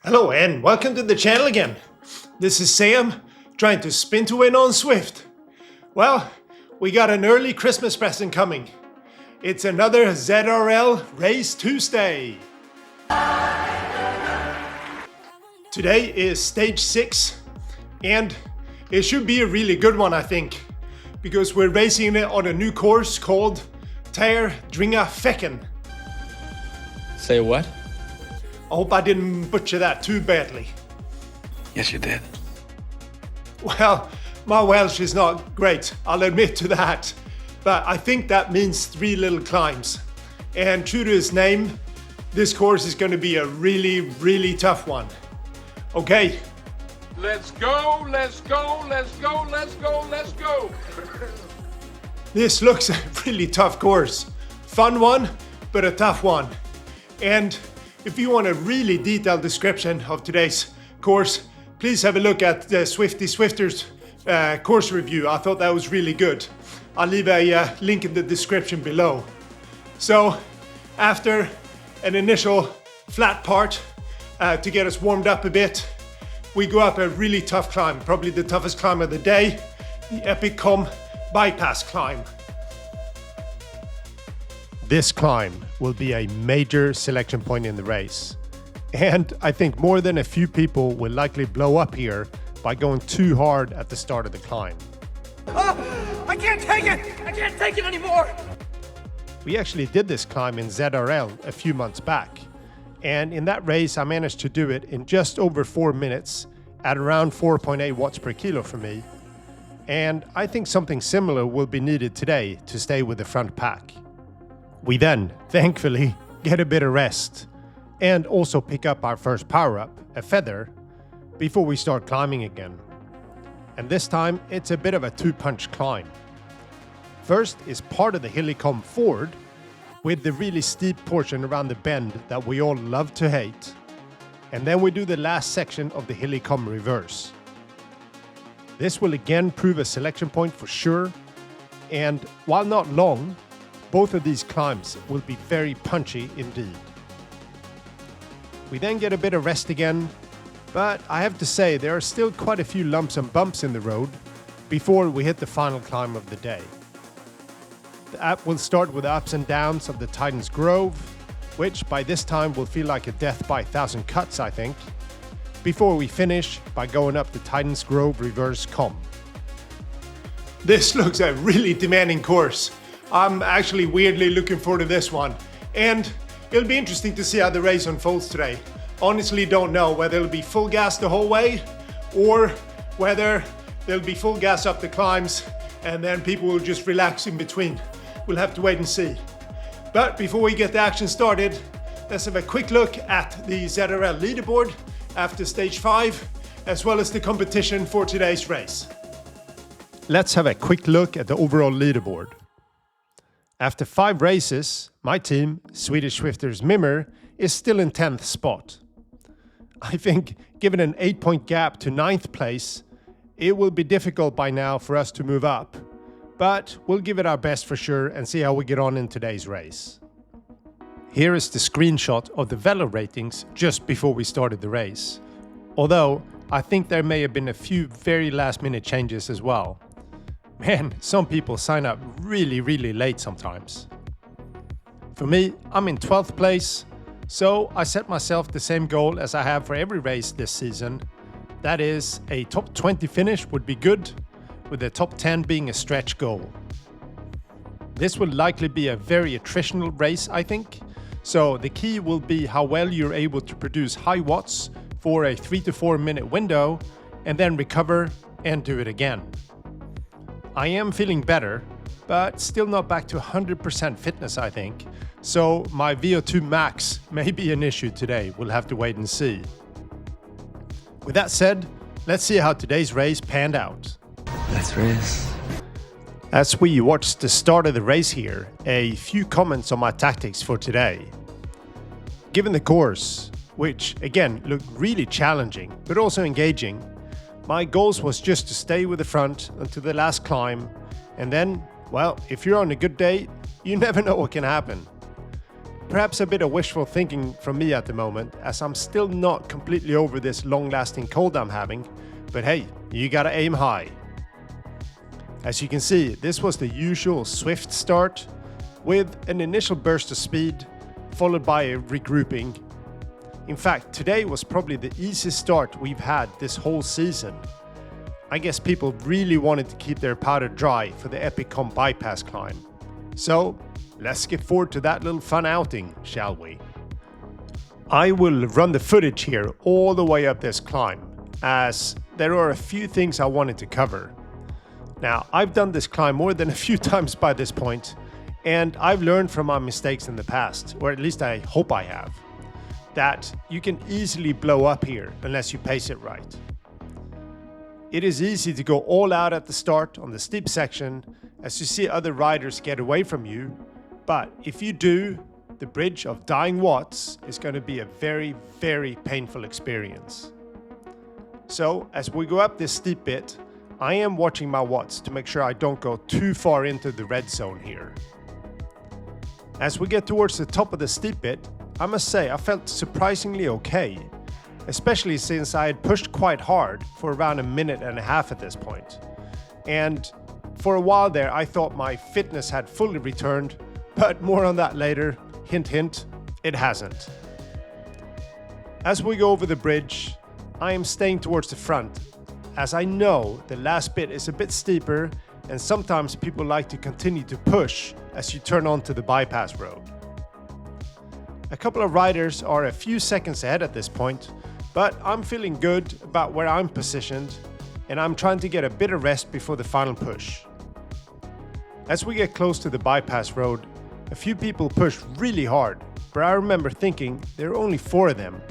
Hello and welcome to the channel again. This is Sam, trying to spin to win on Zwift. Well, we got an early Christmas present coming. It's another ZRL Race Tuesday. Today is stage 6 and it should be a really good one, I think, because we're racing it on a new course called Tair, Dringa, Fechan. Say what? I hope I didn't butcher that too badly. Yes, you did. Well, my Welsh is not great, I'll admit to that. But I think that means 3 little climbs. And true to its name, this course is going to be a really tough one. Okay. Let's go, let's go, let's go, let's go, let's go. This looks a really tough course. Fun one, but a tough one. And if you want a really detailed description of today's course, please have a look at the Zwifter's course review. I thought that was really good. I'll leave a link in the description below. So, after an initial flat part to get us warmed up a bit, we go up a really tough climb, probably the toughest climb of the day, the Epic Com bypass climb. This climb will be a major selection point in the race. And I think more than a few people will likely blow up here by going too hard at the start of the climb. I can't take it! I can't take it anymore! We actually did this climb in ZRL a few months back. And in that race, I managed to do it in just over 4 minutes at around 4.8 watts per kilo for me. And I think something similar will be needed today to stay with the front pack. We then, thankfully, get a bit of rest and also pick up our first Powerup, a feather, before we start climbing again. And this time, it's a bit of a two-punch climb. First is part of the Hilly forward, with the really steep portion around the bend that we all love to hate. And then we do the last section of the Hilly reverse. This will again prove a selection point for sure, and while not long, both of these climbs will be very punchy indeed. We then get a bit of rest again, but I have to say there are still quite a few lumps and bumps in the road before we hit the final climb of the day. The app will start with the ups and downs of the Titan's Grove, which by this time will feel like a death by 1,000 cuts, I think, before we finish by going up the Titan's Grove reverse com. This looks a really demanding course. I'm actually weirdly looking forward to this one, and it'll be interesting to see how the race unfolds today. Honestly don't know whether it'll be full gas the whole way or whether there'll be full gas up the climbs and then people will just relax in between. We'll have to wait and see. But before we get the action started, let's have a quick look at the ZRL leaderboard after stage 5, as well as the competition for today's race. Let's have a quick look at the overall leaderboard. After 5 races, my team, Swedish Zwifter's Mimmer, is still in 10th spot. I think, given an 8-point gap to 9th place, it will be difficult by now for us to move up, but we'll give it our best for sure and see how we get on in today's race. Here is the screenshot of the Velo ratings just before we started the race, although I think there may have been a few very last-minute changes as well. Man, some people sign up really late sometimes. For me, I'm in 12th place, so I set myself the same goal as I have for every race this season. That is, a top 20 finish would be good, with the top 10 being a stretch goal. This will likely be a very attritional race, I think, so the key will be how well you're able to produce high watts for a 3 to 4 minute window, and then recover and do it again. I am feeling better, but still not back to 100% fitness, I think. So my VO2 max may be an issue today. We'll have to wait and see. With that said, let's see how today's race panned out. Let's race. As we watch the start of the race here, a few comments on my tactics for today. Given the course, which again looked really challenging, but also engaging, my goals was just to stay with the front until the last climb, and then, well, if you're on a good day, you never know what can happen. perhaps a bit of wishful thinking from me at the moment, as I'm still not completely over this long-lasting cold I'm having, but hey, you gotta aim high. As you can see, this was the usual swift start, with an initial burst of speed, followed by a regrouping. In fact, today was probably the easiest start we've had this whole season. I guess people really wanted to keep their powder dry for the epic comp bypass climb. So, let's get forward to that little fun outing, shall we? I will run the footage here all the way up this climb, as there are a few things I wanted to cover. Now, I've done this climb more than a few times by this point, and I've learned from my mistakes in the past, or at least I hope I have, that you can easily blow up here unless you pace it right. It is easy to go all out at the start on the steep section as you see other riders get away from you, but if you do, the bridge of dying watts is going to be a very, very painful experience. So as we go up this steep bit, I am watching my watts to make sure I don't go too far into the red zone here. As we get towards the top of the steep bit, I must say I felt surprisingly okay, especially since I had pushed quite hard for around a minute and a half at this point. And for a while there I thought my fitness had fully returned, but more on that later. Hint hint, it hasn't. As we go over the bridge, I am staying towards the front, as I know the last bit is a bit steeper and sometimes people like to continue to push as you turn onto the bypass road. A couple of riders are a few seconds ahead at this point, but I'm feeling good about where I'm positioned and I'm trying to get a bit of rest before the final push. As we get close to the bypass road, a few people push really hard, but I remember thinking there are only 4 of them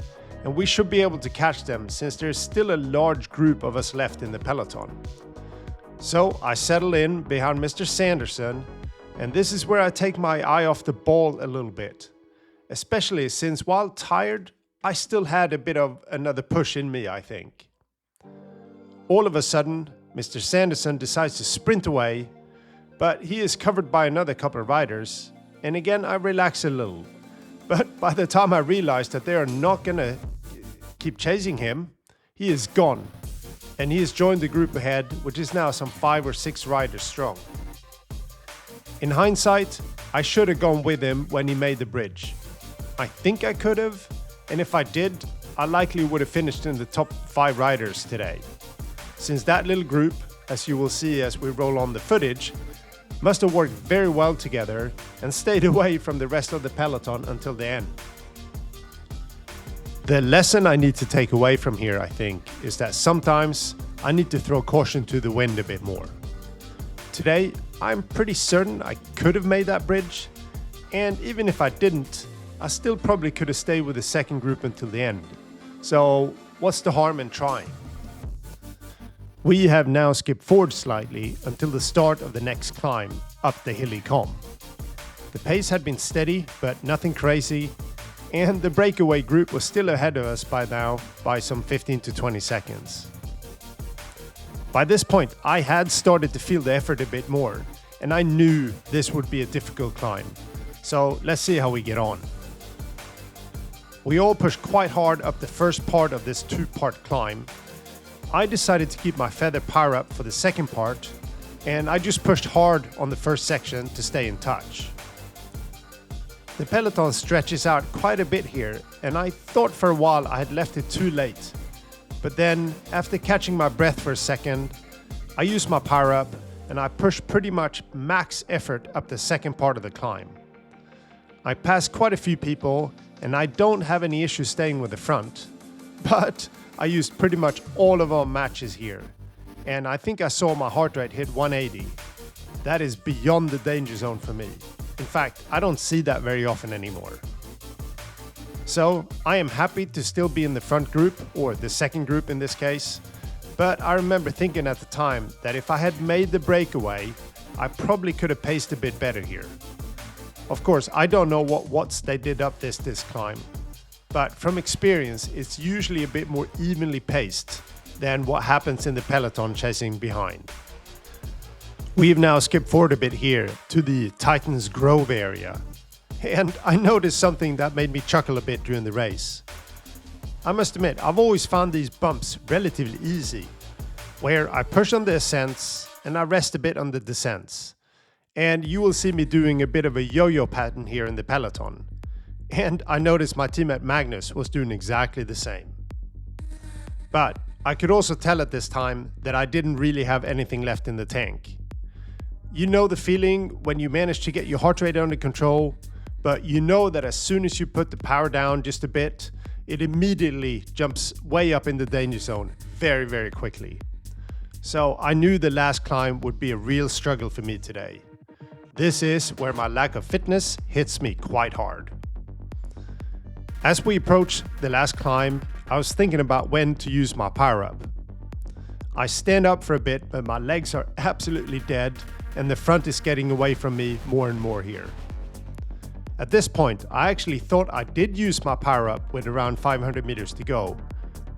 and we should be able to catch them since there's still a large group of us left in the peloton. So I settle in behind Mr. Sanderson, and this is where I take my eye off the ball a little bit, especially since while tired, I still had a bit of another push in me, I think. All of a sudden, Mr. Sanderson decides to sprint away, but he is covered by another couple of riders, and again I relax a little. But by the time I realized that they are not gonna keep chasing him, he is gone. And he has joined the group ahead, which is now some 5 or 6 riders strong. In hindsight, I should have gone with him when he made the bridge. I think I could have, and if I did, I likely would have finished in the top 5 riders today. Since that little group, as you will see as we roll on the footage, must have worked very well together and stayed away from the rest of the peloton until the end. The lesson I need to take away from here, I think, is that sometimes I need to throw caution to the wind a bit more. Today, I'm pretty certain I could have made that bridge, and even if I didn't, I still probably could have stayed with the second group until the end. So, what's the harm in trying? We have now skipped forward slightly until the start of the next climb up the Hilly comp. The pace had been steady, but nothing crazy, and the breakaway group was still ahead of us by now by some 15 to 20 seconds. By this point, I had started to feel the effort a bit more, and I knew this would be a difficult climb. So let's see how we get on. We all pushed quite hard up the first part of this 2-part climb. I decided to keep my feather Powerup for the second part, and I just pushed hard on the first section to stay in touch. The peloton stretches out quite a bit here, and I thought for a while I had left it too late. But then, after catching my breath for a second, I used my Powerup and I pushed pretty much max effort up the second part of the climb. I passed quite a few people, and I don't have any issues staying with the front, but I used pretty much all of our matches here, and I think I saw my heart rate hit 180. That is beyond the danger zone for me. In fact, I don't see that very often anymore. So I am happy to still be in the front group, or the second group in this case, but I remember thinking at the time that if I had made the breakaway, I probably could have paced a bit better here. Of course, I don't know what watts they did up this climb, but from experience, it's usually a bit more evenly paced than what happens in the peloton chasing behind. We have now skipped forward a bit here to the Titan's Grove area, And I noticed something that made me chuckle a bit during the race. I must admit, I've always found these bumps relatively easy, where I push on the ascents and I rest a bit on the descents. And you will see me doing a bit of a yo-yo pattern here in the peloton. And I noticed my teammate Magnus was doing exactly the same. But I could also tell at this time that I didn't really have anything left in the tank. You know the feeling when you manage to get your heart rate under control, but you know that as soon as you put the power down just a bit, it immediately jumps way up in the danger zone very, very quickly. So I knew the last climb would be a real struggle for me today. This is where my lack of fitness hits me quite hard. As we approach the last climb, I was thinking about when to use my Powerup. I stand up for a bit, but my legs are absolutely dead and the front is getting away from me more and more here. At this point, I actually thought I did use my Powerup with around 500 meters to go,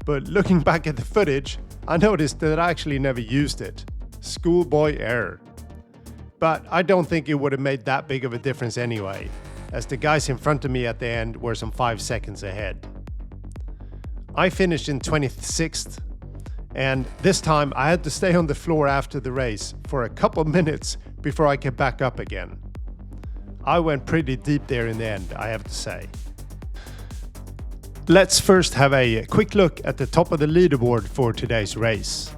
but looking back at the footage, I noticed that I actually never used it. Schoolboy error. But I don't think it would have made that big of a difference anyway, as the guys in front of me at the end were some 5 seconds ahead. I finished in 26th, and this time I had to stay on the floor after the race for a couple minutes before I came back up again. I went pretty deep there in the end, I have to say. Let's first have a quick look at the top of the leaderboard for today's race.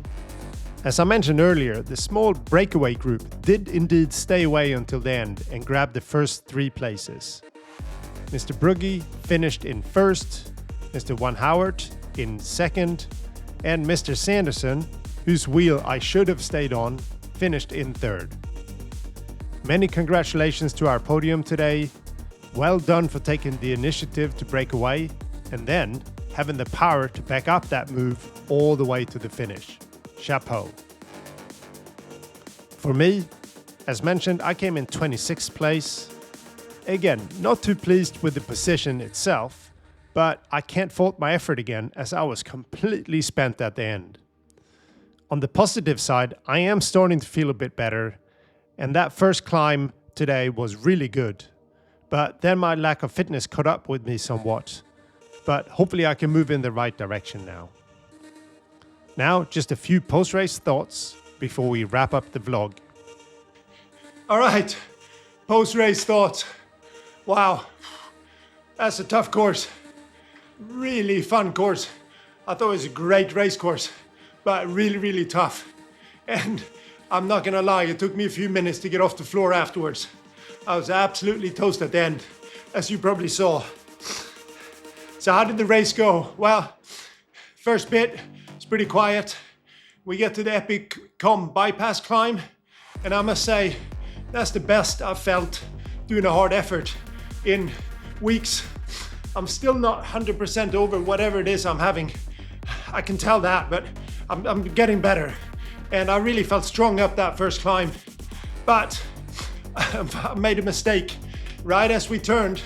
As I mentioned earlier, the small breakaway group did indeed stay away until the end and grab the first 3 places. Mr. Bruggy finished in first, Mr. Van Howard in second, and Mr. Sanderson, whose wheel I should have stayed on, finished in third. Many congratulations to our podium today. Well done for taking the initiative to break away and then having the power to back up that move all the way to the finish. Chapeu. For me, as mentioned, I came in 26th place. Again, not too pleased with the position itself, but I can't fault my effort again as I was completely spent at the end. On the positive side, I am starting to feel a bit better, and that first climb today was really good. But then my lack of fitness caught up with me somewhat. But hopefully I can move in the right direction now. Now, just a few post-race thoughts before we wrap up the vlog. All right, post-race thoughts. Wow, that's a tough course. Really fun course. I thought it was a great race course, but really, really tough. And I'm not gonna lie, it took me a few minutes to get off the floor afterwards. I was absolutely toast at the end, as you probably saw. So how did the race go? Well, first bit, it's pretty quiet. We get to the epic bypass climb, and I must say, that's the best I've felt doing a hard effort in weeks. I'm still not 100% over whatever it is I'm having. I can tell that, but I'm getting better. And I really felt strong up that first climb. But I made a mistake right as we turned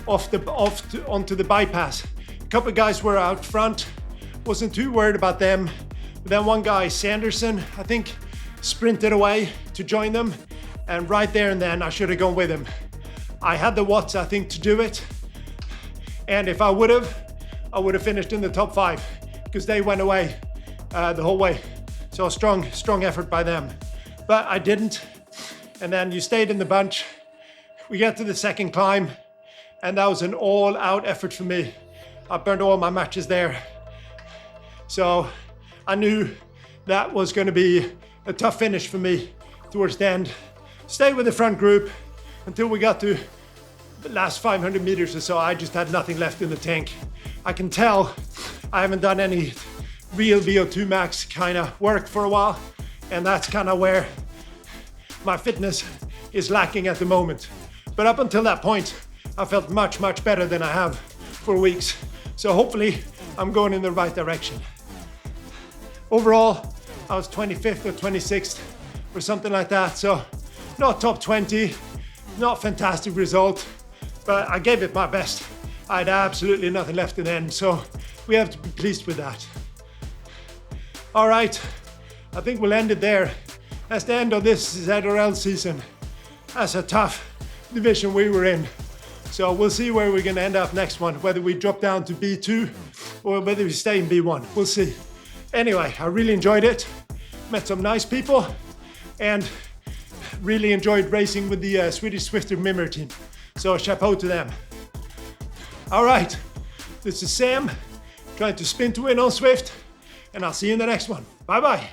onto the bypass. A couple of guys were out front, wasn't too worried about them. But then one guy, Sanderson, I think, sprinted away to join them. And right there and then, I should have gone with him. I had the watts, I think, to do it. And if I would have finished in the top 5 because they went away the whole way. So a strong effort by them. But I didn't. And then you stayed in the bunch. We get to the second climb, and that was an all-out effort for me. I burned all my matches there. So I knew that was going to be a tough finish for me towards the end. Stayed with the front group until we got to the last 500 meters or so. I just had nothing left in the tank. I can tell I haven't done any real VO2 max kind of work for a while, and that's kind of where my fitness is lacking at the moment. But up until that point, I felt much, much better than I have for weeks. So hopefully I'm going in the right direction. Overall, I was 25th or 26th or something like that. So not top 20, not fantastic result, but I gave it my best. I had absolutely nothing left in the end, so we have to be pleased with that. All right, I think we'll end it there. That's the end of this ZRL season. That's a tough division we were in. So we'll see where we're gonna end up next one, whether we drop down to B2 or whether we stay in B1. We'll see. Anyway, I really enjoyed it. Met some nice people and really enjoyed racing with the Swedish Zwifter Mimmer team. So chapeau to them. All right, this is Sam trying to spin to win on Zwift, and I'll see you in the next one. Bye bye.